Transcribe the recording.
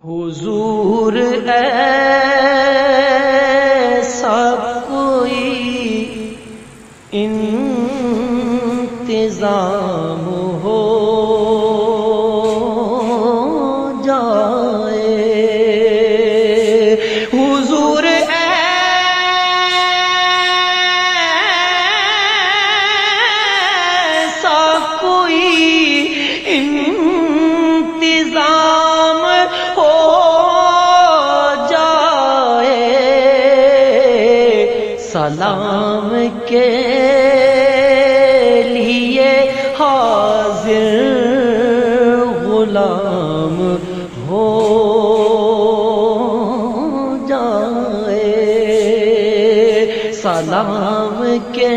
حضور ایسا کوئی انتظام ہو جائے، حضور ایسا کوئی انتظام ہو جائے، سلام کے لیے حاضر غلام ہو جائے، سلام کے